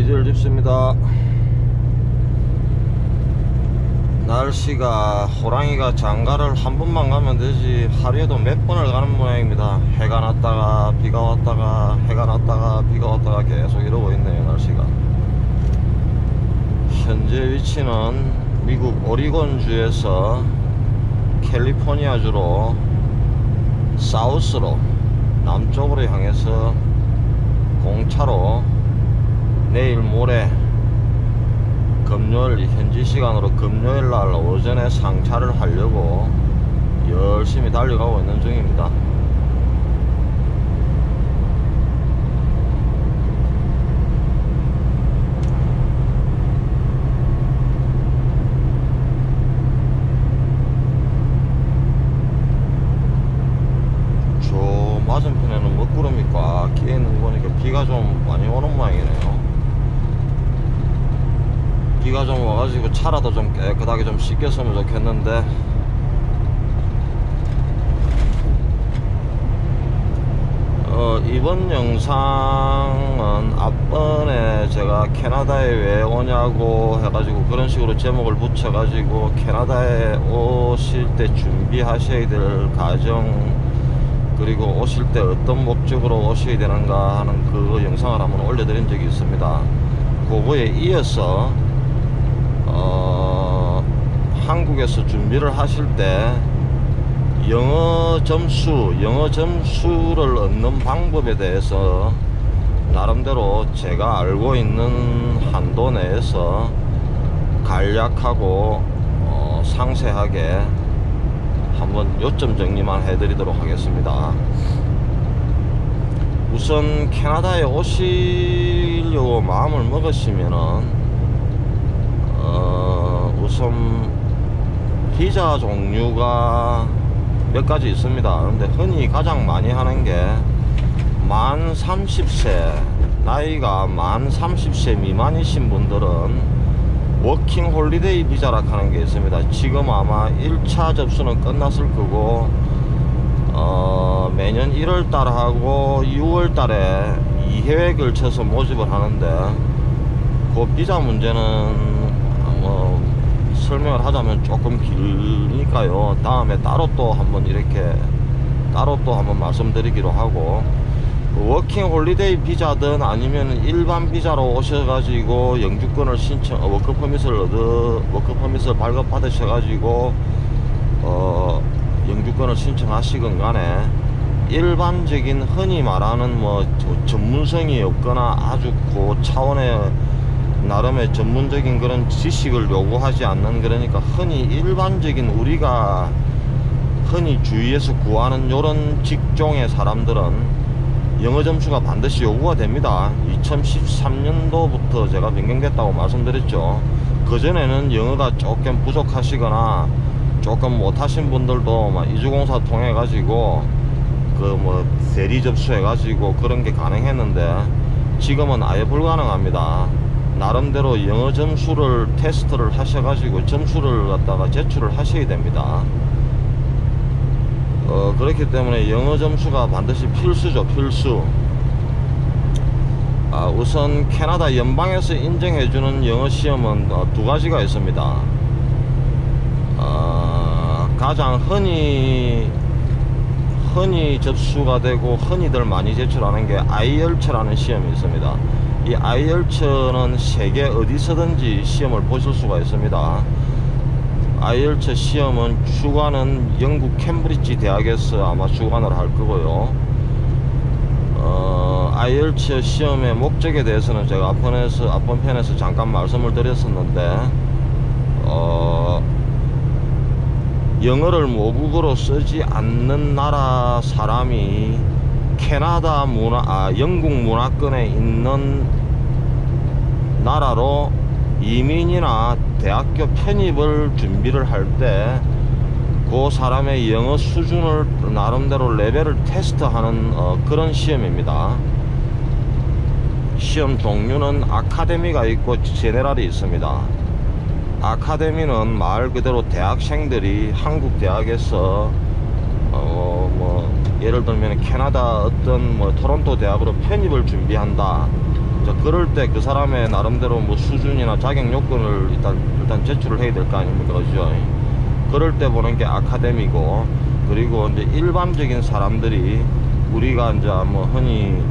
디젤 집수입니다. 날씨가 호랑이가 장가를 한 번만 가면 되지 하루에도 몇 번을 가는 모양입니다. 해가 났다가 비가 왔다가 해가 났다가 비가 왔다가 계속 이러고 있네요. 날씨가 현재 위치는 미국 오리곤주에서 캘리포니아주로 사우스로 남쪽으로 향해서 공차로 내일 모레 금요일, 현지 시간으로 금요일날 오전에 상차를 하려고 열심히 달려가고 있는 중입니다. 저 맞은편에는 먹구름이 꽉 끼어있는 거 보니까 비가 좀 많이 오는 모양이네요. 비가 좀 와가지고 차라도 좀 깨끗하게 좀 씻겼으면 좋겠는데 이번 영상은 앞번에 제가 캐나다에 왜 오냐고 해가지고 그런 식으로 제목을 붙여가지고 캐나다에 오실 때 준비하셔야 될 과정, 그리고 오실 때 어떤 목적으로 오셔야 되는가 하는 그 영상을 한번 올려드린 적이 있습니다. 그거에 이어서 한국에서 준비를 하실 때 영어 점수를 얻는 방법에 대해서 나름대로 제가 알고 있는 한도 내에서 간략하고 상세하게 한번 요점 정리만 해드리도록 하겠습니다. 우선 캐나다에 오시려고 마음을 먹으시면은 우선 비자 종류가 몇 가지 있습니다. 그런데 흔히 가장 많이 하는 게 만 30세, 나이가 만 30세 미만이신 분들은 워킹 홀리데이 비자라 하는 게 있습니다. 지금 아마 1차 접수는 끝났을 거고 매년 1월달 하고 6월달에 2회에 걸쳐서 모집을 하는데 그 비자 문제는 설명을 하자면 조금 길니까요. 다음에 따로 또 한번 말씀드리기로 하고, 워킹 홀리데이 비자든 아니면 일반 비자로 오셔가지고 영주권을 워크퍼밋을 발급받으셔가지고 영주권을 신청하시건 간에 일반적인 흔히 말하는 전문성이 없거나 아주 고차원의 나름의 전문적인 그런 지식을 요구하지 않는, 그러니까 흔히 일반적인 우리가 흔히 주위에서 구하는 요런 직종의 사람들은 영어 점수가 반드시 요구가 됩니다. 2013년도부터 제가 변경됐다고 말씀드렸죠. 그전에는 영어가 조금 부족하시거나 조금 못하신 분들도 이주공사 통해 가지고 대리 접수해 가지고 그런 게 가능했는데 지금은 아예 불가능합니다. 나름대로 영어 점수를 테스트를 하셔가지고 점수를 갖다가 제출을 하셔야 됩니다. 그렇기 때문에 영어 점수가 반드시 필수죠. 필수. 우선 캐나다 연방에서 인정해주는 영어 시험은 두 가지가 있습니다. 가장 흔히 접수가 되고 흔히들 많이 제출하는 게 IELTS라는 시험이 있습니다. 이 IELTS는 세계 어디서든지 시험을 보실 수가 있습니다. IELTS 시험은 주관은 영국 캠브리지 대학에서 아마 주관을 할 거고요. IELTS 시험의 목적에 대해서는 제가 앞번 편에서 잠깐 말씀을 드렸었는데 영어를 모국어로 쓰지 않는 나라 사람이 캐나다 영국 문화권에 있는 나라로 이민이나 대학교 편입을 준비를 할 때 그 사람의 영어 수준을 나름대로 레벨을 테스트하는 그런 시험입니다. 시험 종류는 아카데미가 있고 제네랄이 있습니다. 아카데미는 말 그대로 대학생들이 한국 대학에서 예를 들면 캐나다 어떤 토론토 대학으로 편입을 준비한다 자, 그럴 때 그 사람의 나름대로 뭐 수준이나 자격 요건을 일단 제출을 해야 될 거 아닙니까? 그죠? 그럴 때 보는 게 아카데미고, 그리고 이제 일반적인 사람들이 우리가 이제 뭐 흔히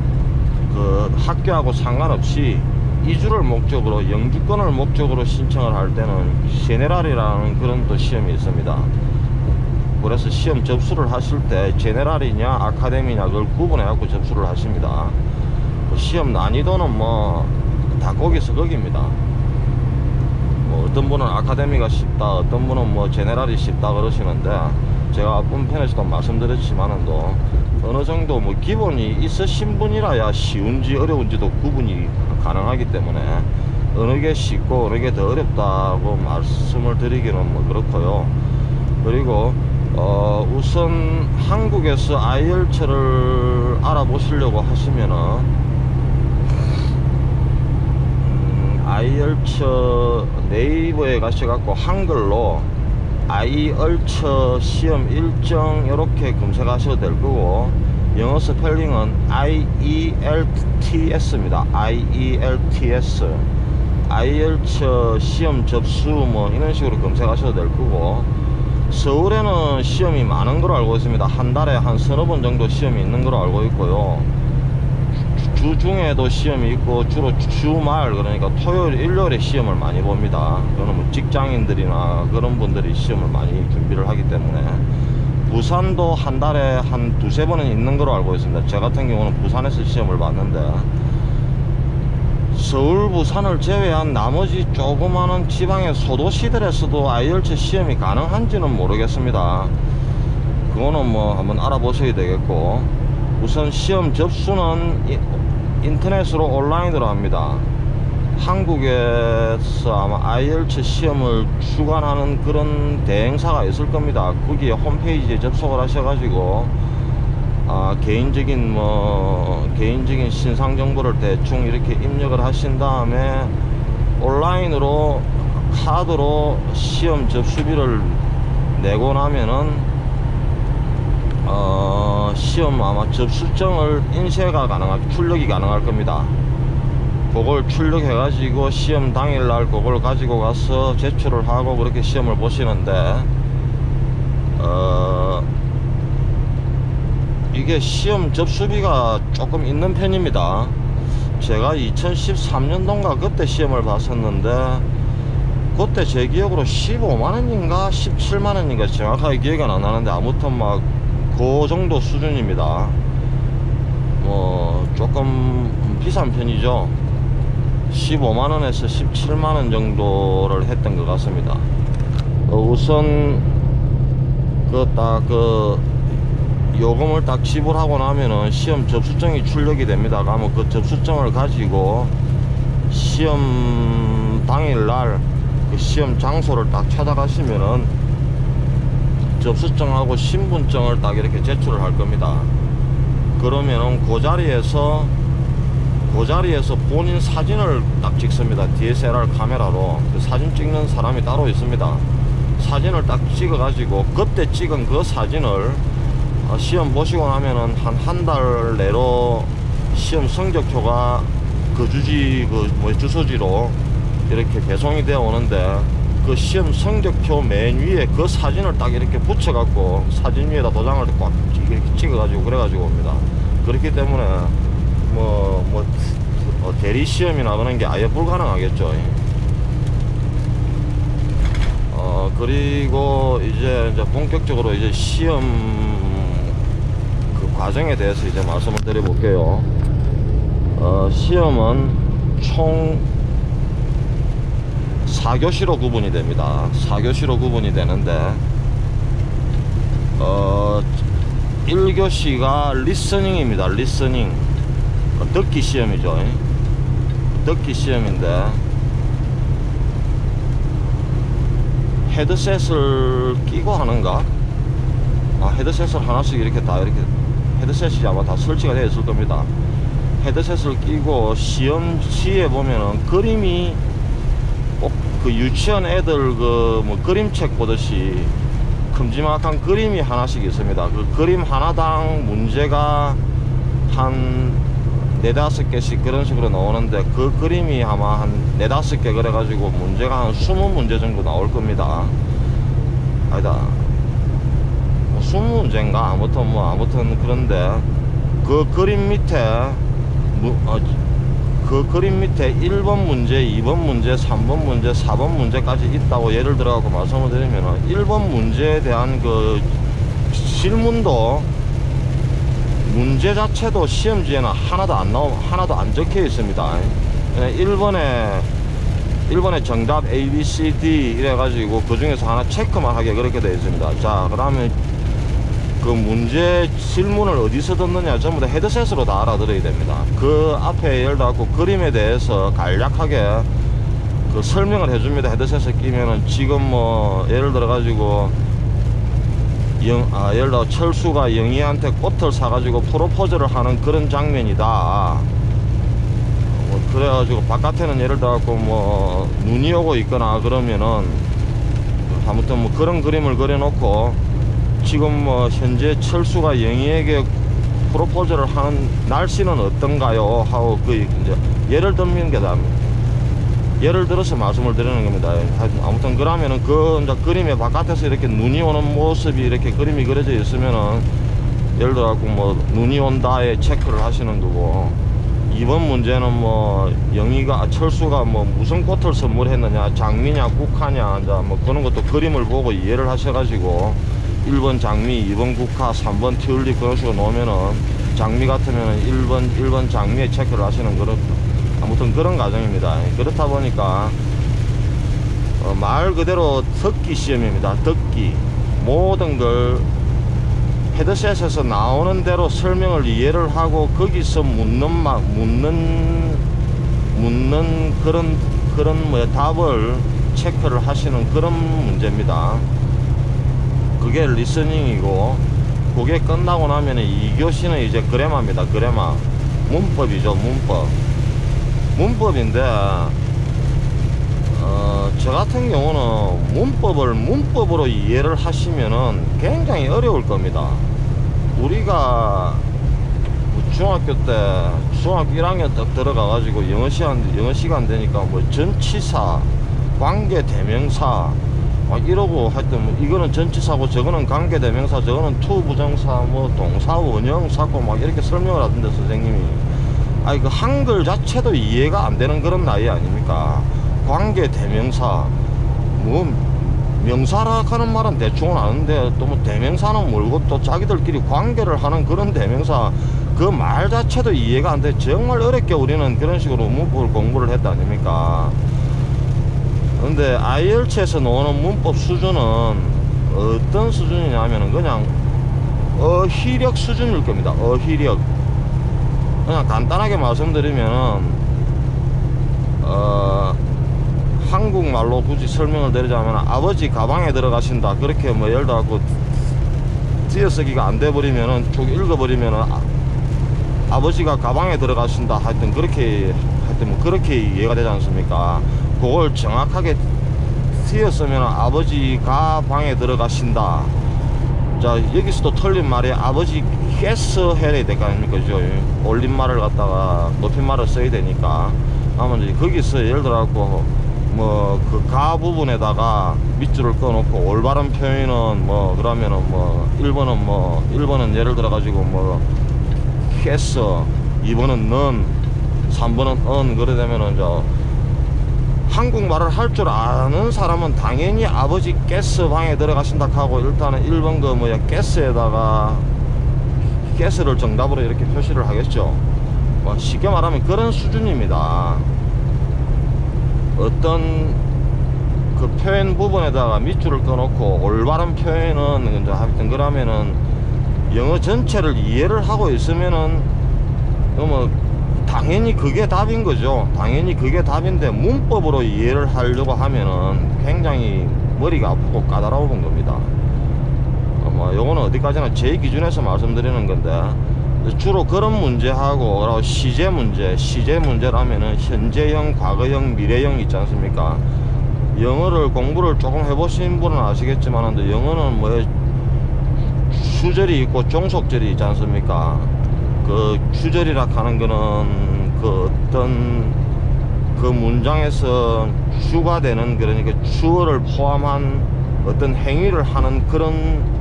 그 학교하고 상관없이 이주를 목적으로, 영주권을 목적으로 신청을 할 때는 제네랄이라는 그런 또 시험이 있습니다. 그래서 시험 접수를 하실 때 제네랄이냐 아카데미냐 그걸 구분해 갖고 접수를 하십니다. 시험 난이도는 뭐 다 거기서 거기입니다. 뭐 어떤 분은 아카데미가 쉽다, 어떤 분은 뭐 제네랄이 쉽다 그러시는데, 제가 앞분 편에서도 말씀드렸지만은 또 어느 정도 뭐 기본이 있으신 분이라야 쉬운지 어려운지도 구분이 가능하기 때문에 어느 게 쉽고 어느 게 더 어렵다고 말씀을 드리기는 뭐 그렇고요. 그리고 우선 한국에서 IELTS를 알아보시려고 하시면은 IELTS 네이버에 가셔갖고 한글로 IELTS 시험 일정 이렇게 검색하셔도 될 거고, 영어 스펠링은 IELTS입니다. IELTS IELTS 시험 접수 뭐 이런 식으로 검색하셔도 될 거고, 서울에는 시험이 많은 걸로 알고 있습니다. 한 달에 한 서너 번 정도 시험이 있는 걸로 알고 있고요. 주중에도 시험이 있고, 주로 주말, 그러니까 토요일 일요일에 시험을 많이 봅니다. 저는 뭐 직장인들이나 그런 분들이 시험을 많이 준비를 하기 때문에. 부산도 한 달에 한 두세 번은 있는 걸로 알고 있습니다. 저 같은 경우는 부산에서 시험을 봤는데, 서울 부산을 제외한 나머지 조그마한 지방의 소도시들에서도 IELTS 시험이 가능한지는 모르겠습니다. 그거는 뭐 한번 알아보셔야 되겠고, 우선 시험 접수는 인터넷으로 온라인으로 합니다. 한국에서 아마 IELTS 시험을 주관하는 그런 대행사가 있을 겁니다. 거기에 홈페이지에 접속을 하셔가지고 개인적인 신상 정보를 대충 이렇게 입력을 하신 다음에 온라인으로 카드로 시험 접수비를 내고 나면은 시험 아마 접수증을 인쇄가 출력이 가능할 겁니다. 그걸 출력해 가지고 시험 당일날 그걸 가지고 가서 제출을 하고 그렇게 시험을 보시는데, 이게 시험 접수비가 조금 있는 편입니다. 제가 2013년도인가 그때 시험을 봤었는데, 그때 제 기억으로 15만원인가 17만원인가 정확하게 기억이 안 나는데, 아무튼 막 그 정도 수준입니다. 뭐 조금 비싼 편이죠. 15만원에서 17만원 정도를 했던 것 같습니다. 우선 요금을 딱 지불하고 나면은 시험 접수증이 출력이 됩니다. 그러면 그 접수증을 가지고 시험 당일날 그 시험 장소를 딱 찾아가시면은 접수증하고 신분증을 딱 이렇게 제출을 할 겁니다. 그러면은 그 자리에서 본인 사진을 딱 찍습니다. DSLR 카메라로. 그 사진 찍는 사람이 따로 있습니다. 사진을 딱 찍어 가지고 그때 찍은 그 사진을 시험 보시고 나면은 한 달 내로 시험 성적표가 주소지로 이렇게 배송이 되어 오는데, 그 시험 성적표 맨 위에 그 사진을 딱 이렇게 붙여 갖고 사진 위에다 도장을 꽉 이렇게 찍어 가지고 그래 가지고 옵니다. 그렇기 때문에 대리 시험이나 그런 게 아예 불가능하겠죠. 그리고 이제 본격적으로 이제 시험 그 과정에 대해서 이제 말씀을 드려볼게요. 시험은 총 4교시로 구분이 됩니다. 4교시로 구분이 되는데, 1교시가 리스닝입니다. 리스닝. 듣기 시험이죠. 듣기 시험인데, 헤드셋을 끼고 하는가? 헤드셋을 하나씩 이렇게 헤드셋이 아마 다 설치가 되어 있을 겁니다. 헤드셋을 끼고 시험지에 보면은 그림이 꼭 그 유치원 애들 그림책 보듯이 큼지막한 그림이 하나씩 있습니다. 그 그림 하나당 문제가 한 4~5개씩 그런 식으로 나오는데, 그 그림이 아마 한 4~5개 그래가지고 문제가 한 20문제 정도 나올 겁니다. 아니다, 뭐 20문제인가? 아무튼 그런데 그 그림 밑에 그 그림 밑에 1번 문제, 2번 문제, 3번 문제, 4번 문제까지 있다고 예를 들어 갖고 말씀을 드리면, 1번 문제에 대한 그 실문도, 문제 자체도 시험지에는 하나도 안 적혀 있습니다. 1번에 정답 A, B, C, D 이래가지고 그 중에서 하나 체크만 하게 그렇게 되어 있습니다. 자, 그 다음에 그 문제 실문을 어디서 듣느냐, 전부 다 헤드셋으로 다 알아들어야 됩니다. 그 앞에 예를 들어 그림에 대해서 간략하게 그 설명을 해줍니다. 헤드셋을 끼면은. 지금 뭐 예를 들어 가지고 예를 들어 철수가 영희한테 꽃을 사가지고 프로포즈를 하는 그런 장면이다. 뭐 그래가지고 바깥에는 예를 들어 갖고 뭐 눈이 오고 있거나 그러면은, 아무튼 뭐 그런 그림을 그려놓고, 지금 뭐 현재 철수가 영희에게 프로포즈를 하는 날씨는 어떤가요? 하고 그 이제 예를 들면 예를 들어서 말씀을 드리는 겁니다. 아무튼 그러면은 그 이제 그림의 바깥에서 이렇게 눈이 오는 모습이 이렇게 그림이 그려져 있으면은, 예를 들어 갖고 뭐 눈이 온다에 체크를 하시는 거고, 2번 문제는 뭐 철수가 뭐 무슨 꽃을 선물했느냐, 장미냐 국화냐, 이제 뭐 그런 것도 그림을 보고 이해를 하셔가지고 1번 장미, 2번 국화, 3번 튤립 그런 식으로 놓으면은, 장미 같으면은 1번 장미에 체크를 하시는 그런, 아무튼 그런 과정입니다. 그렇다 보니까 말 그대로 듣기 시험입니다. 듣기. 모든 걸 헤드셋에서 나오는 대로 설명을 이해를 하고, 거기서 묻는 그런 뭐 답을 체크를 하시는 그런 문제입니다. 그게 리스닝이고, 그게 끝나고 나면 2교시는 이제 그래마입니다. 그래마. 문법이죠. 문법인데, 저 같은 경우는 문법으로 이해를 하시면은 굉장히 어려울 겁니다. 우리가 중학교 1학년 딱 들어가가지고 영어 시간 되니까 뭐 전치사, 관계대명사 막 이러고 하여튼 뭐 이거는 전치사고 저거는 관계대명사, 저거는 투부정사, 뭐 동사, 원형, 사고 막 이렇게 설명을 하던데 선생님이, 아니 그 한글 자체도 이해가 안 되는 그런 나이 아닙니까? 관계대명사, 뭐 명사라 하는 말은 대충은 아는데, 또 뭐 대명사는 뭘고, 또 자기들끼리 관계를 하는 그런 대명사, 그 말 자체도 이해가 안 돼. 정말 어렵게 우리는 그런 식으로 문법을 공부를 했다 아닙니까? 근데 IELTS에서 나오는 문법 수준은 어떤 수준이냐면은 그냥 어휘력 수준일 겁니다. 어휘력. 그냥 간단하게 말씀드리면은 한국말로 굳이 설명을 드리자면, 아버지 가방에 들어가신다, 그렇게 뭐 예를 들어 갖고 띄어쓰기가 안 돼 버리면은, 쭉 읽어버리면은 아버지가 가방에 들어가신다, 하여튼 뭐 그렇게 이해가 되지 않습니까? 그걸 정확하게 띄었으면 아버지가 방에 들어가신다. 자, 여기서도 틀린 말이 아버지께서 해야 될 거 아닙니까? 그죠? 올림말을 갖다가 높임말을 써야 되니까. 아마 이제 거기서 예를 들어 갖고 뭐 그 가 부분에다가 밑줄을 꺼놓고, 올바른 표현은 뭐 그러면은 뭐 1번은 예를 들어 가지고 뭐 했어, 2번은 넌, 3번은 언, 그래 되면은 저 한국말을 할 줄 아는 사람은 당연히 아버지께서 방에 들어가신다 하고, 일단은 1번 그 뭐야 가스에다가 가스를 정답으로 이렇게 표시를 하겠죠. 뭐 쉽게 말하면 그런 수준입니다. 어떤 그 표현 부분에다가 밑줄을 꺼놓고 올바른 표현은 이제 하여튼 그러면은 영어 전체를 이해를 하고 있으면은 뭐 당연히 그게 답인 거죠. 당연히 그게 답인데, 문법으로 이해를 하려고 하면은 굉장히 머리가 아프고 까다로운 겁니다. 뭐 요거는 어디까지나 제 기준에서 말씀드리는 건데, 주로 그런 문제하고 시제 문제라면은 현재형, 과거형, 미래형 있지 않습니까? 영어를 공부를 조금 해보신 분은 아시겠지만, 영어는 뭐 수절이 있고 종속절이 있지 않습니까? 그 주절이라 하는 거는 그 어떤 그 문장에서 주가 되는, 그러니까 주어를 포함한 어떤 행위를 하는 그런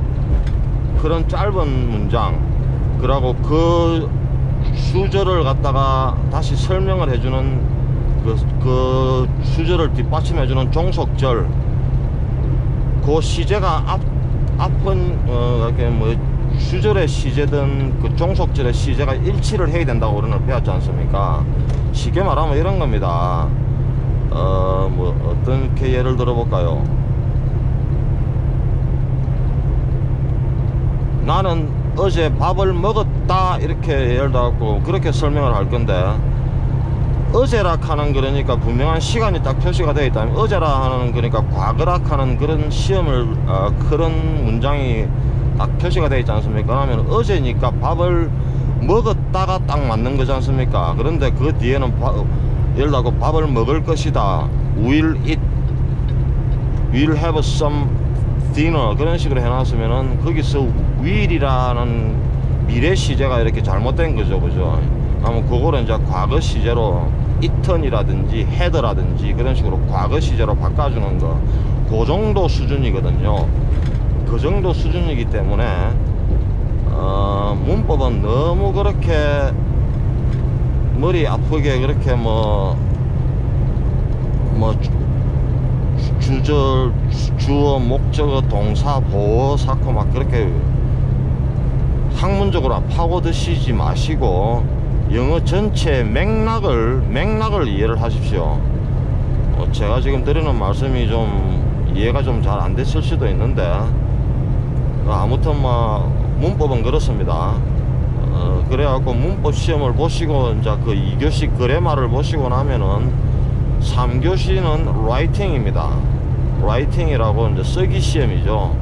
짧은 문장, 그러고 그 주절을 갖다가 다시 설명을 해주는 그 주절을 뒷받침해주는 종속절, 그 시제가 앞은 이렇게 뭐 주절의 시제든 그 종속절의 시제가 일치를 해야 된다고 우리는 배웠지 않습니까? 쉽게 말하면 이런 겁니다. 뭐 어떻게 예를 들어 볼까요? 나는 어제 밥을 먹었다, 이렇게 예를 들어갖고 그렇게 설명을 할 건데, 어제라 하는 그러니까 분명한 시간이 딱 표시가 되어 있다면, 어제라 하는 그러니까 과거라 하는 그런 시험을 그런 문장이 딱 표시가 되어 있지 않습니까? 그러면 어제니까 밥을 먹었다가 딱 맞는 거지 않습니까? 그런데 그 뒤에는 예를 들어 밥을 먹을 것이다, will have some dinner, 그런 식으로 해놨으면은 거기서 will이라는 미래 시제가 이렇게 잘못된 거죠, 그죠? 그러면 그거를 이제 과거 시제로 eaten이라든지 had라든지 그런 식으로 과거 시제로 바꿔주는 거, 그 정도 수준이거든요. 그 정도 수준이기 때문에 문법은 너무 그렇게 머리 아프게 그렇게 주절, 주어, 목적어, 동사, 보어, 사코 막 그렇게 학문적으로 파고드시지 마시고 영어 전체 맥락을 이해를 하십시오. 제가 지금 드리는 말씀이 좀 이해가 좀 잘 안 됐을 수도 있는데, 아무튼 문법은 그렇습니다. 그래갖고 문법 시험을 보시고 이제 그 2교시 그래마를 보시고 나면은 3교시는 라이팅입니다. 라이팅이라고 이제 쓰기 시험이죠.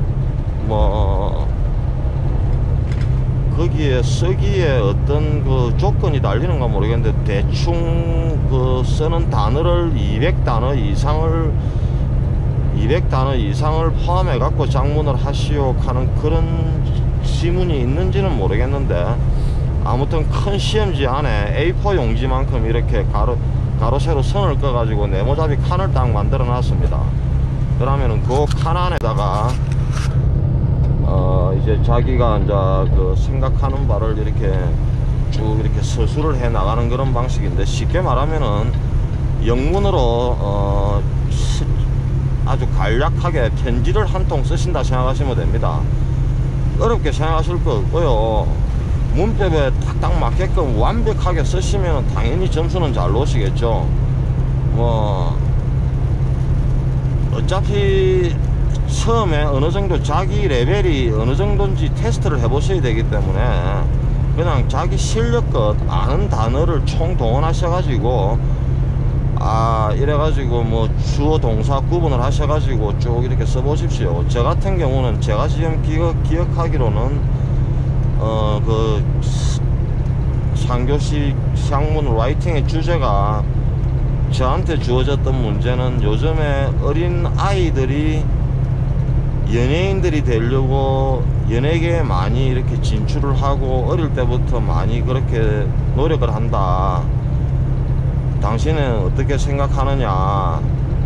거기에 쓰기에 어떤 그 조건이 달리는가 모르겠는데, 대충 그 쓰는 단어를 200단어 이상을 포함해 갖고 작문을 하시오 하는 그런 지문이 있는지는 모르겠는데, 아무튼 큰 시험지 안에 A4 용지만큼 이렇게 가로 세로 선을 꺼 가지고 네모잡이 칸을 딱 만들어 놨습니다. 그러면은 그 칸 안에다가 이제 자기가 이제 그 생각하는 바를 이렇게 쭉 이렇게 서술을 해 나가는 그런 방식인데, 쉽게 말하면은 영문으로 아주 간략하게 편지를 한 통 쓰신다 생각하시면 됩니다. 어렵게 생각하실 거 없고요. 문법에 딱딱 맞게끔 완벽하게 쓰시면 당연히 점수는 잘 놓으시겠죠. 어차피 처음에 어느 정도 자기 레벨이 어느 정도인지 테스트를 해 보셔야 되기 때문에, 그냥 자기 실력껏 아는 단어를 총동원하셔 가지고 이래가지고 주어 동사 구분을 하셔 가지고 쭉 이렇게 써 보십시오. 저 같은 경우는 제가 지금 기억하기로는 그 3교시 상문 라이팅의 주제가 저한테 주어졌던 문제는, 요즘에 어린 아이들이 연예인들이 되려고 연예계에 많이 이렇게 진출을 하고 어릴 때부터 많이 그렇게 노력을 한다. 당신은 어떻게 생각하느냐.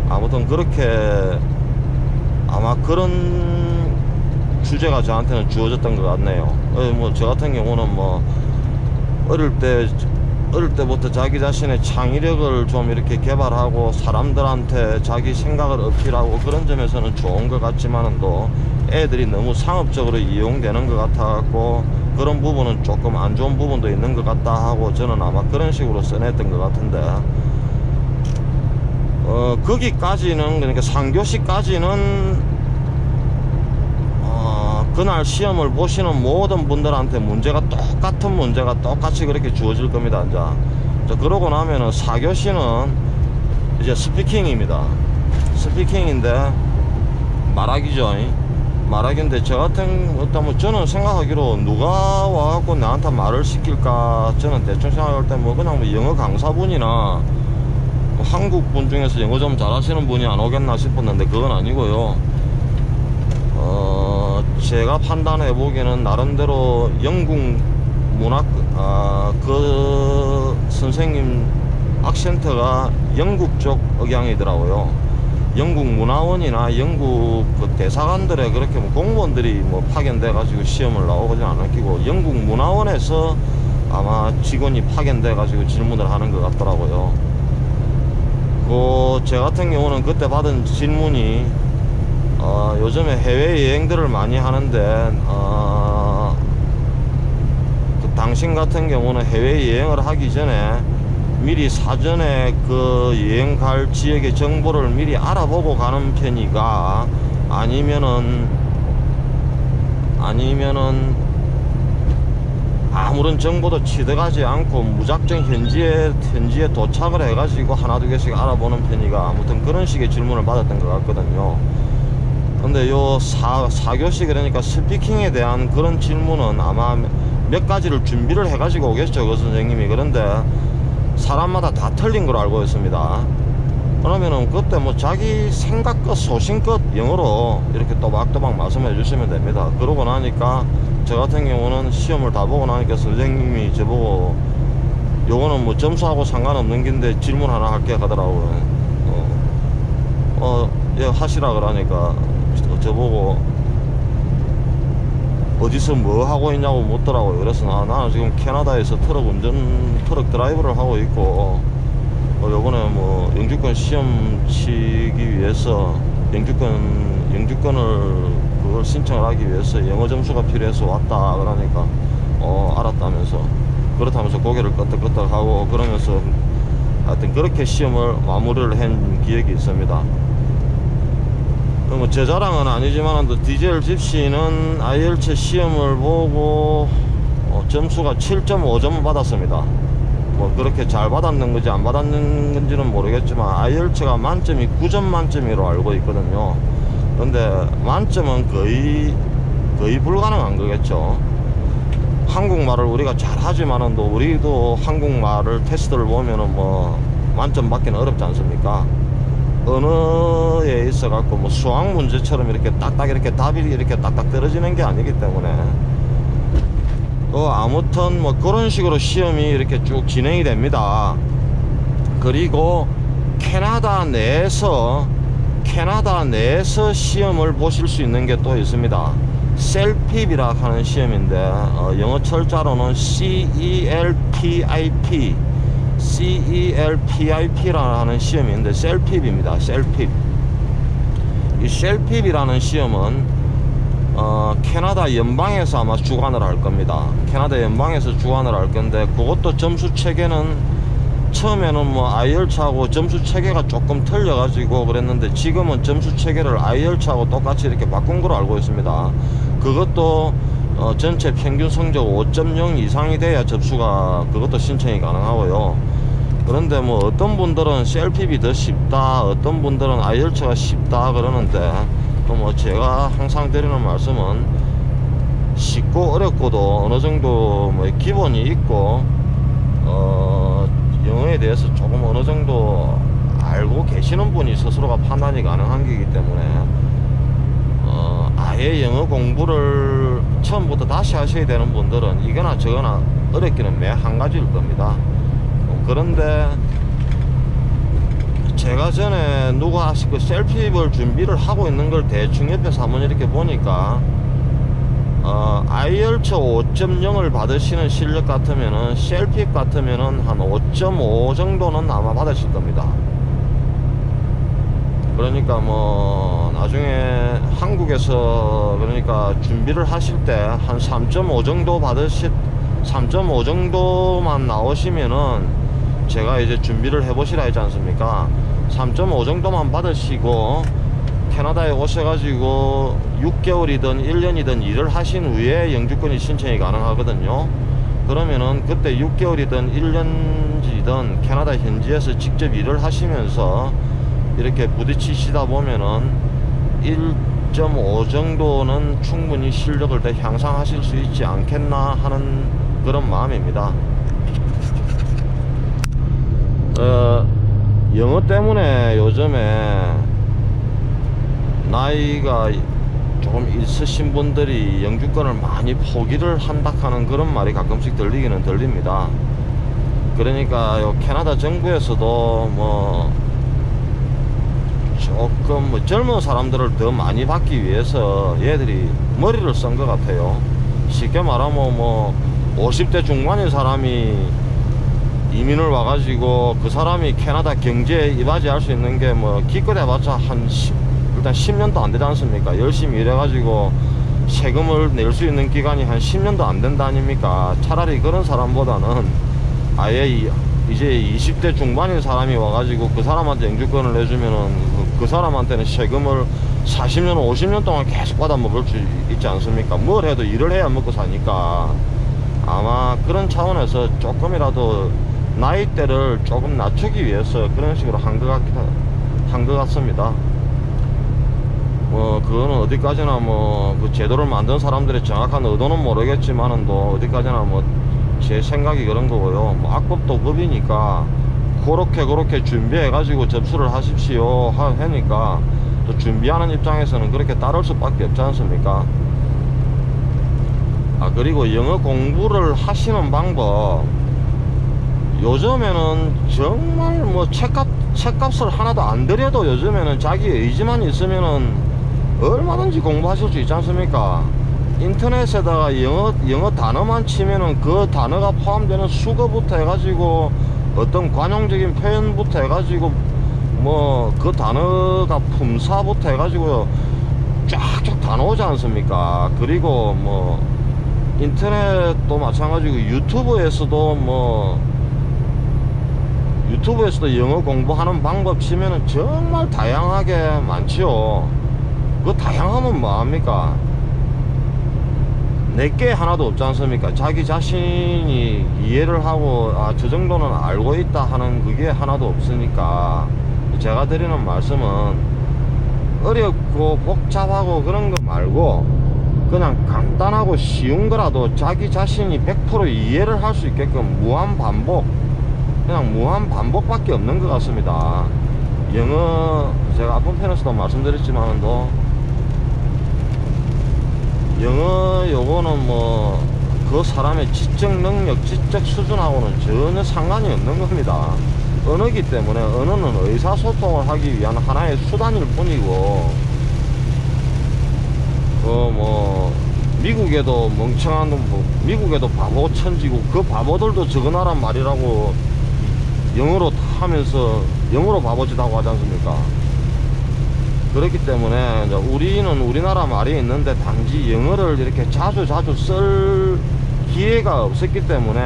아무튼 그렇게 아마 그런 주제가 저한테는 주어졌던 것 같네요. 저 같은 경우는 어릴 때부터 자기 자신의 창의력을 좀 이렇게 개발하고 사람들한테 자기 생각을 어필하고 그런 점에서는 좋은 것 같지만은, 또 애들이 너무 상업적으로 이용되는 것 같아갖고 그런 부분은 조금 안 좋은 부분도 있는 것 같다 하고, 저는 아마 그런 식으로 써냈던 것 같은데, 거기까지는, 그러니까 3교시까지는 그날 시험을 보시는 모든 분들한테 문제가 똑같은 문제가 똑같이 그렇게 주어질 겁니다. 이제 그러고 나면은 4교시는 이제 스피킹입니다. 스피킹인데 말하기죠. 말하기인데, 저 같은 저는 생각하기로 누가 와갖고 나한테 말을 시킬까, 저는 대충 생각할 때 그냥 영어 강사분이나 한국 분 중에서 영어 좀 잘하시는 분이 안 오겠나 싶었는데, 그건 아니고요. 제가 판단해 보기에는 나름대로 영국 그 선생님 악센트가 영국 쪽 억양이더라고요. 영국 문화원이나 영국 그 대사관들에 그렇게 뭐 공무원들이 뭐 파견돼 가지고 시험을 나오지 않았고, 영국 문화원에서 아마 직원이 파견돼 가지고 질문을 하는 것 같더라고요. 제 같은 경우는 그때 받은 질문이 요즘에 해외여행들을 많이 하는데 당신 같은 경우는 해외여행을 하기 전에 미리 사전에 그 여행 갈 지역의 정보를 미리 알아보고 가는 편이가, 아니면은 아무런 정보도 취득하지 않고 무작정 현지에 도착을 해가지고 하나 두 개씩 알아보는 편이가, 아무튼 그런 식의 질문을 받았던 것 같거든요. 근데 요 4교시 그러니까 스피킹에 대한 그런 질문은 아마 몇 가지를 준비를 해가지고 오겠죠, 그 선생님이. 그런데 사람마다 다 틀린 걸 알고 있습니다. 그러면은 그때 뭐 자기 생각껏 소신껏 영어로 이렇게 또박또박 말씀해 주시면 됩니다. 그러고 나니까 저 같은 경우는 시험을 다 보고 나니까 선생님이 저보고 요거는 뭐 점수하고 상관없는 긴데 질문 하나 할게 하더라고요. 예, 하시라 그러니까 저보고 어디서 뭐 하고 있냐고 묻더라고요. 그래서 나는 지금 캐나다에서 트럭 드라이브를 하고 있고, 요번에 뭐 영주권 시험 치기 위해서 영주권을 그걸 신청을 하기 위해서 영어 점수가 필요해서 왔다 그러니까 알았다면서, 그렇다면서 고개를 끄덕끄덕 하고 그러면서 하여튼 그렇게 시험을 마무리를 한 기억이 있습니다. 뭐 제 자랑은 아니지만 디젤 집시는 IELTS 시험을 보고 점수가 7.5점 받았습니다. 뭐 그렇게 잘 받았는 건지 안 받았는 건지는 모르겠지만 IELTS가 만점이 9점 만점으로 알고 있거든요. 근데 만점은 거의 불가능한 거겠죠. 한국말을 우리가 잘 하지만은 우리도 한국말을 테스트를 보면은 뭐 만점 받기는 어렵지 않습니까? 언어에 있어 갖고 뭐 수학 문제처럼 이렇게 딱딱 이렇게 답이 이렇게 딱딱 떨어지는 게 아니기 때문에 아무튼 뭐 그런 식으로 시험이 이렇게 쭉 진행이 됩니다. 그리고 캐나다 내에서 시험을 보실 수 있는 게 또 있습니다. 셀핍이라 하는 시험인데 영어 철자로는 CELPIP라는 시험인데 셀핍입니다. 셀핍. 이 셀핍이라는 시험은 캐나다 연방에서 아마 주관을 할 겁니다. 캐나다 연방에서 주관을 할 건데, 그것도 점수 체계는 처음에는 뭐 IELTS하고 점수 체계가 조금 틀려 가지고 그랬는데, 지금은 점수 체계를 IELTS하고 똑같이 이렇게 바꾼 걸로 알고 있습니다. 그것도 전체 평균 성적 5.0 이상이 돼야 접수가, 그것도 신청이 가능하고요. 그런데 뭐 어떤 분들은 셀핍이 더 쉽다, 어떤 분들은 IELTS가 쉽다 그러는데, 또 뭐 제가 항상 드리는 말씀은 쉽고 어렵고도 어느 정도 뭐 기본이 있고 영어에 대해서 조금 어느 정도 알고 계시는 분이 스스로가 판단이 가능한 거기 때문에 아예 영어 공부를 처음부터 다시 하셔야 되는 분들은 이거나 저거나 어렵기는 매 한 가지일 겁니다. 그런데 제가 전에 누가 그 셀핍을 준비를 하고 있는 걸 대충 옆에서 한번 이렇게 보니까 IELTS 5.0을 받으시는 실력 같으면은 셀핍 같으면은 한 5.5 정도는 아마 받으실 겁니다. 그러니까 뭐 나중에 한국에서 그러니까 준비를 하실 때 한 3.5 정도 3.5 정도만 나오시면은 제가 이제 준비를 해보시라 했지 않습니까? 3.5 정도만 받으시고 캐나다에 오셔가지고 6개월이든 1년이든 일을 하신 후에 영주권이 신청이 가능하거든요. 그러면은 그때 6개월이든 1년이든 캐나다 현지에서 직접 일을 하시면서 이렇게 부딪히시다 보면은 1.5 정도는 충분히 실력을 더 향상하실 수 있지 않겠나 하는 그런 마음입니다. 영어 때문에 요즘에 나이가 조금 있으신 분들이 영주권을 많이 포기를 한다 하는 그런 말이 가끔씩 들리기는 들립니다. 그러니까 요 캐나다 정부에서도 뭐 조금 뭐 젊은 사람들을 더 많이 받기 위해서 얘들이 머리를 쓴 것 같아요. 쉽게 말하면 뭐 50대 중반인 사람이 이민을 와가지고 그 사람이 캐나다 경제에 이바지할 수 있는 게 뭐 기껏 해봤자 일단 10년도 안 되지 않습니까? 열심히 일해가지고 세금을 낼 수 있는 기간이 한 10년도 안 된다 아닙니까? 차라리 그런 사람보다는 아예 이제 20대 중반인 사람이 와가지고 그 사람한테 영주권을 내주면은 그 사람한테는 세금을 40년 50년 동안 계속 받아 먹을 수 있지 않습니까? 뭘 해도 일을 해야 먹고 사니까 아마 그런 차원에서 조금이라도 나이대를 조금 낮추기 위해서 그런 식으로 한 것 같습니다. 뭐 그거는 어디까지나 뭐 그 제도를 만든 사람들의 정확한 의도는 모르겠지만은 또 어디까지나 뭐 제 생각이 그런 거고요. 뭐 악법도 법이니까 그렇게 준비해 가지고 접수를 하십시오 하니까 또 준비하는 입장에서는 그렇게 따를 수밖에 없지 않습니까? 그리고 영어 공부를 하시는 방법, 요즘에는 정말 뭐 책값을 하나도 안 들여도 요즘에는 자기 의지만 있으면은 얼마든지 공부하실 수 있지 않습니까? 인터넷에다가 영어 단어만 치면은 그 단어가 포함되는 수거부터 해가지고 어떤 관용적인 표현부터 해가지고 뭐 그 단어가 품사부터 해가지고 쫙쫙 다 나오지 않습니까? 그리고 뭐 인터넷도 마찬가지고 유튜브에서도 영어 공부하는 방법 치면은 정말 다양하게 많지요. 그 다양하면 뭐합니까? 내게 하나도 없지 않습니까? 자기 자신이 이해를 하고 저 정도는 알고 있다 하는 그게 하나도 없으니까 제가 드리는 말씀은 어렵고 복잡하고 그런 거 말고 그냥 간단하고 쉬운 거라도 자기 자신이 100% 이해를 할 수 있게끔 무한 반복밖에 없는 것 같습니다. 영어 제가 앞번 편에서도 말씀드렸지만도 영어 요거는 뭐 그 사람의 지적 능력, 지적 수준하고는 전혀 상관이 없는 겁니다. 언어기 때문에 언어는 의사소통을 하기 위한 하나의 수단일 뿐이고 뭐 미국에도 멍청한 미국에도 바보 천지고 그 바보들도 저거 나라 말이라고 영어로 하면서 영어로 바보짓하고 하지 않습니까? 그렇기 때문에 이제 우리는 우리나라 말이 있는데 단지 영어를 이렇게 자주 쓸 기회가 없었기 때문에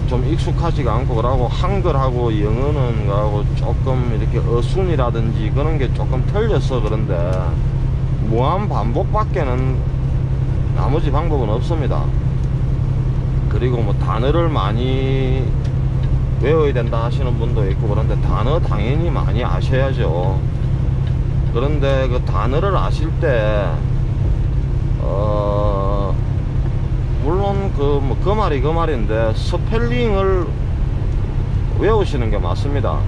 좀 익숙하지가 않고 그러고 한글하고 영어는 하고 조금 이렇게 어순이라든지 그런 게 조금 틀려서 그런데 무한 반복밖에는 나머지 방법은 없습니다. 그리고 뭐 단어를 많이 외워야 된다 하시는 분도 있고 그런데 단어 당연히 많이 아셔야죠. 그런데 그 단어를 아실 때 물론 그 말이 그 말인데 스펠링을 외우시는 게 맞습니다.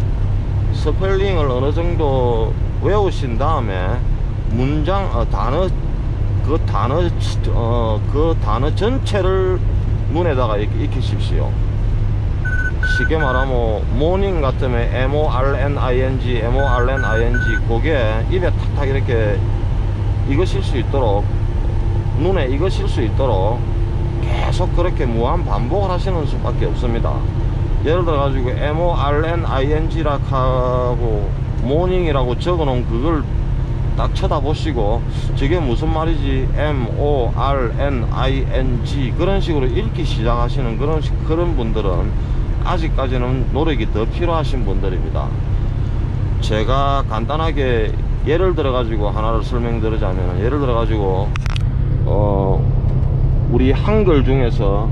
스펠링을 어느 정도 외우신 다음에 문장 그 단어 전체를 눈에다가 익히십시오. 쉽게 말하면 모닝 같으면 morning 그게 입에 탁탁 이렇게 익으실 수 있도록 눈에 익으실 수 있도록 계속 그렇게 무한 반복을 하시는 수밖에 없습니다. 예를 들어 가지고 morning라고 하고 morning이라고 적어 놓은 그걸 딱 쳐다보시고 저게 무슨 말이지 morning 그런 식으로 읽기 시작하시는 그런 분들은 아직까지는 노력이 더 필요하신 분들입니다. 제가 간단하게 예를 들어 가지고 하나를 설명드리자면 예를 들어 가지고 우리 한글 중에서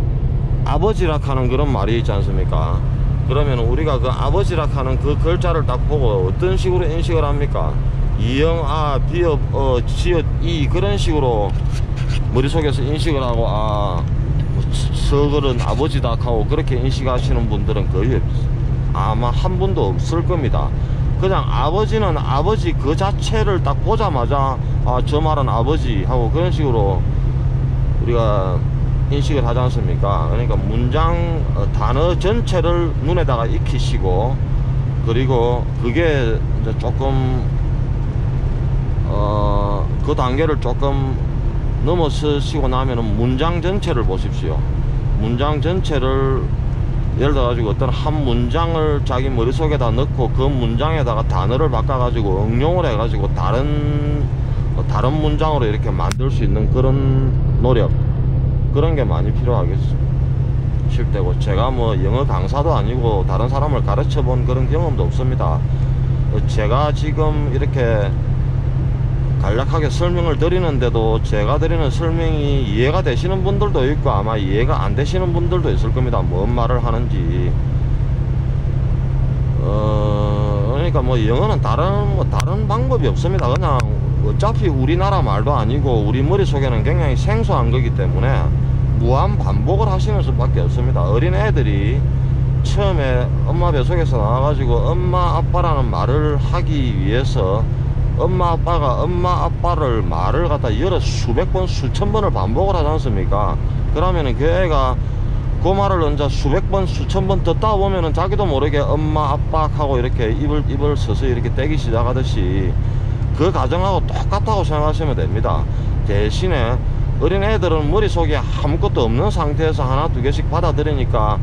아버지락 하는 그런 말이 있지 않습니까? 그러면 우리가 그 아버지락 하는 그 글자를 딱 보고 어떤 식으로 인식을 합니까? 이영, 아, 비읍, 지읒, 이 그런 식으로 머릿속에서 인식을 하고 서글은 아버지다 하고 그렇게 인식하시는 분들은 거의 아마 한 분도 없을 겁니다. 그냥 아버지는 아버지 그 자체를 딱 보자마자 아, 저 말은 아버지 하고 그런 식으로 우리가 인식을 하지 않습니까? 그러니까 문장 단어 전체를 눈에다가 익히시고, 그리고 그게 이제 조금 그 단계를 조금 넘어서시고 나면은 문장 전체를 보십시오. 문장 전체를 예를 들어 가지고 어떤 한 문장을 자기 머릿속에다 넣고 그 문장에다가 단어를 바꿔 가지고 응용을 해 가지고 다른 문장으로 이렇게 만들 수 있는 그런 노력, 그런 게 많이 필요하겠죠. 싶대고, 제가 뭐 영어 강사도 아니고 다른 사람을 가르쳐 본 그런 경험도 없습니다. 제가 지금 이렇게 간략하게 설명을 드리는데도 제가 드리는 설명이 이해가 되시는 분들도 있고 아마 이해가 안 되시는 분들도 있을 겁니다. 뭔 말을 하는지. 그러니까 뭐 영어는 다른 방법이 없습니다. 그냥 어차피 우리나라 말도 아니고 우리 머릿속에는 굉장히 생소한 거기 때문에 무한 반복을 하시는 수밖에 없습니다. 어린 애들이 처음에 엄마 뱃속에서 나와가지고 엄마 아빠라는 말을 하기 위해서 엄마 아빠가 엄마 아빠를 말을 갖다 여러 수백 번 수천 번을 반복을 하지 않습니까? 그러면은 그 애가 그 말을 언제 수백 번 수천 번 듣다 보면은 자기도 모르게 엄마 아빠 하고 이렇게 입을 서서히 이렇게 떼기 시작하듯이 그 과정하고 똑같다고 생각하시면 됩니다. 대신에 어린 애들은 머릿속에 아무것도 없는 상태에서 하나 두 개씩 받아들이니까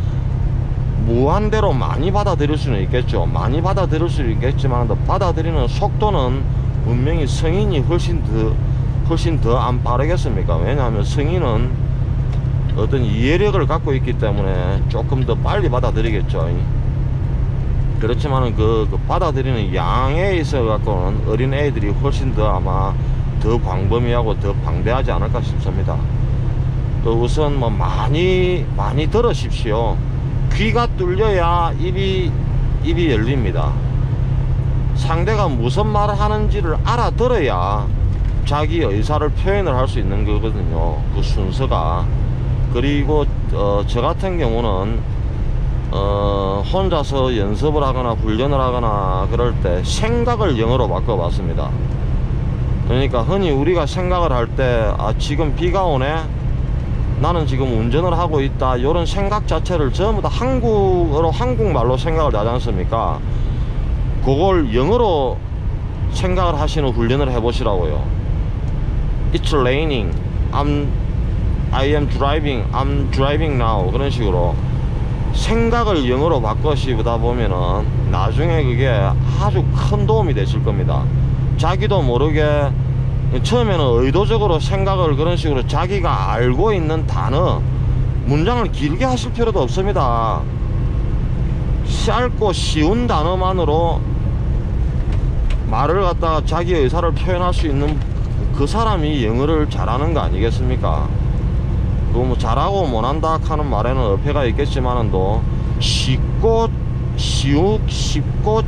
무한대로 많이 받아들일 수는 있겠죠. 많이 받아들일 수는 있겠지만 받아들이는 속도는 분명히 성인이 훨씬 더 안 빠르겠습니까? 왜냐하면 성인은 어떤 이해력을 갖고 있기 때문에 조금 더 빨리 받아들이겠죠. 그렇지만은 그 받아들이는 양에 있어 갖고는 어린 애들이 훨씬 더 아마 더 광범위하고 더 방대하지 않을까 싶습니다. 또 우선 뭐 많이 들으십시오. 귀가 뚫려야 입이 열립니다. 상대가 무슨 말을 하는지를 알아들어야 자기 의사를 표현을 할 수 있는 거거든요. 그 순서가. 그리고 저 같은 경우는 혼자서 연습을 하거나 훈련을 하거나 그럴 때 생각을 영어로 바꿔봤습니다. 그러니까 흔히 우리가 생각을 할 때 아, 지금 비가 오네, 나는 지금 운전을 하고 있다, 이런 생각 자체를 전부 다 한국말로 생각을 하지 않습니까? 그걸 영어로 생각을 하시는 훈련을 해보시라고요. It's raining, I am driving, I'm driving now. 그런 식으로 생각을 영어로 바꾸시다 보면은 나중에 그게 아주 큰 도움이 되실 겁니다. 자기도 모르게 처음에는 의도적으로 생각을 그런 식으로 자기가 알고 있는 단어, 문장을 길게 하실 필요도 없습니다. 짧고 쉬운 단어만으로 말을 갖다가 자기 의사를 표현할 수 있는 그 사람이 영어를 잘하는 거 아니겠습니까? 그 뭐 잘하고 못한다 하는 말에는 어폐가 있겠지만은도 쉽고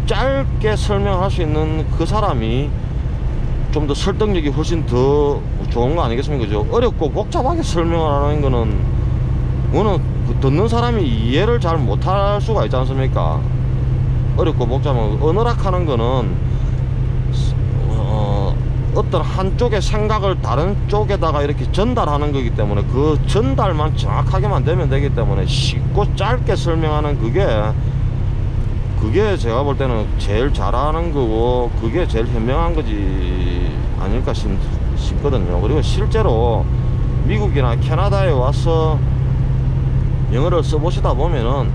짧게 설명할 수 있는 그 사람이 좀 더 설득력이 훨씬 더 좋은 거 아니겠습니까? 그죠? 어렵고 복잡하게 설명을 하는 거는 그 듣는 사람이 이해를 잘 못할 수가 있지 않습니까? 어렵고 복잡한 언어락 하는 거는 어떤 한쪽의 생각을 다른 쪽에다가 이렇게 전달하는 거기 때문에 그 전달만 정확하게만 되면 되기 때문에 쉽고 짧게 설명하는 그게 제가 볼 때는 제일 잘하는 거고 그게 제일 현명한 거지 아닐까 싶거든요. 그리고 실제로 미국이나 캐나다에 와서 영어를 써보시다 보면은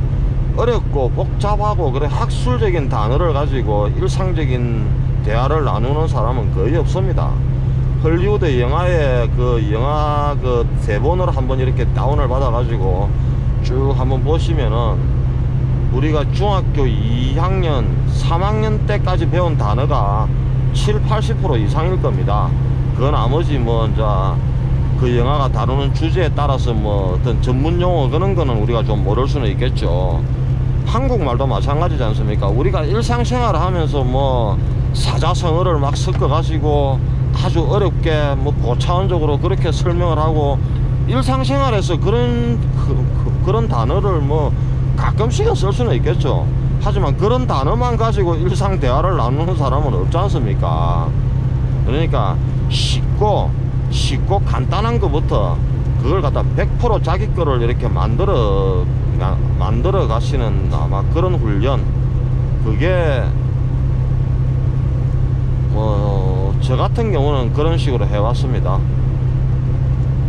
어렵고 복잡하고 그래 학술적인 단어를 가지고 일상적인 대화를 나누는 사람은 거의 없습니다. 헐리우드 영화의 영화 대본을 한번 이렇게 다운을 받아 가지고 쭉 한번 보시면은 우리가 중학교 2학년 3학년 때까지 배운 단어가 70~80% 이상일 겁니다. 그 나머지 뭐 이제 그 영화가 다루는 주제에 따라서 뭐 어떤 전문 용어 그런 거는 우리가 좀 모를 수는 있겠죠. 한국말도 마찬가지지 않습니까? 우리가 일상생활을 하면서 뭐 사자성어를 막 섞어 가지고 아주 어렵게 뭐 고차원적으로 그렇게 설명을 하고 일상생활에서 그런 단어를 뭐 가끔씩은 쓸 수는 있겠죠. 하지만 그런 단어만 가지고 일상 대화를 나누는 사람은 없지 않습니까? 그러니까 쉽고 간단한 것부터 그걸 갖다 100% 자기 거를 이렇게 만들어 가시는 아마 그런 훈련, 그게 뭐 저 같은 경우는 그런 식으로 해왔습니다.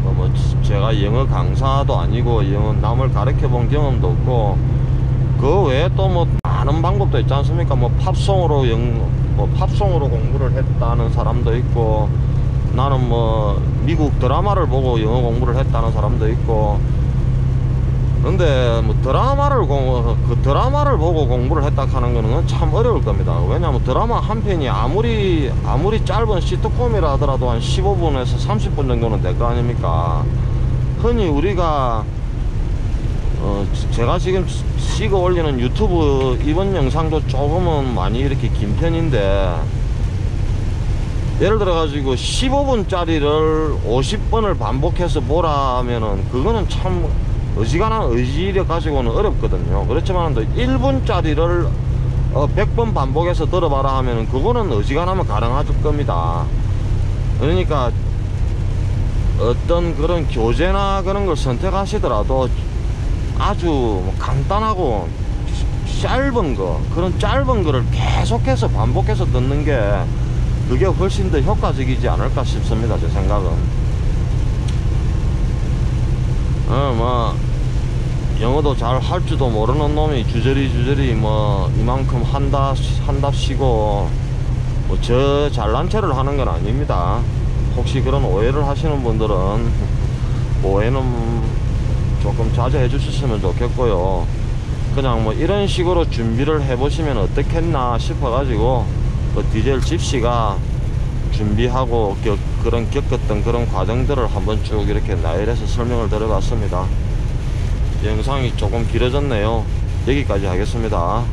뭐 제가 영어 강사도 아니고 영어 남을 가르쳐 본 경험도 없고, 그 외에 또 뭐 많은 방법도 있지 않습니까? 뭐 팝송으로 팝송으로 공부를 했다는 사람도 있고, 나는 뭐 미국 드라마를 보고 영어 공부를 했다는 사람도 있고. 근데 뭐 드라마를 보고 공부를 했다 하는 거는 참 어려울 겁니다. 왜냐하면 드라마 한 편이 아무리 짧은 시트콤이라 하더라도 한 15분에서 30분 정도는 될 거 아닙니까? 흔히 우리가 제가 지금 찍어 올리는 유튜브 이번 영상도 조금은 많이 이렇게 긴 편인데, 예를 들어 가지고 15분짜리를 50번을 반복해서 보라 하면은 그거는 참 어지간한 의지력 가지고는 어렵거든요. 그렇지만 또 1분짜리를 100번 반복해서 들어봐라 하면은 그거는 어지간하면 가능할 겁니다. 그러니까 어떤 그런 교재나 그런 걸 선택하시더라도 아주 뭐 간단하고 짧은 그런 짧은 거를 계속해서 반복해서 듣는 게 그게 훨씬 더 효과적이지 않을까 싶습니다. 제 생각은. 뭐 영어도 잘 할 줄도 모르는 놈이 주저리 뭐 이만큼 한답시고 뭐 저 잘난 체를 하는 건 아닙니다. 혹시 그런 오해를 하시는 분들은 오해는 조금 자제해 주셨으면 좋겠고요. 그냥 뭐 이런 식으로 준비를 해 보시면 어떻겠나 싶어 가지고 그 디젤 집시가 준비하고 겪었던 그런 과정들을 한번 쭉 이렇게 나열해서 설명을 드려봤습니다. 영상이 조금 길어졌네요. 여기까지 하겠습니다.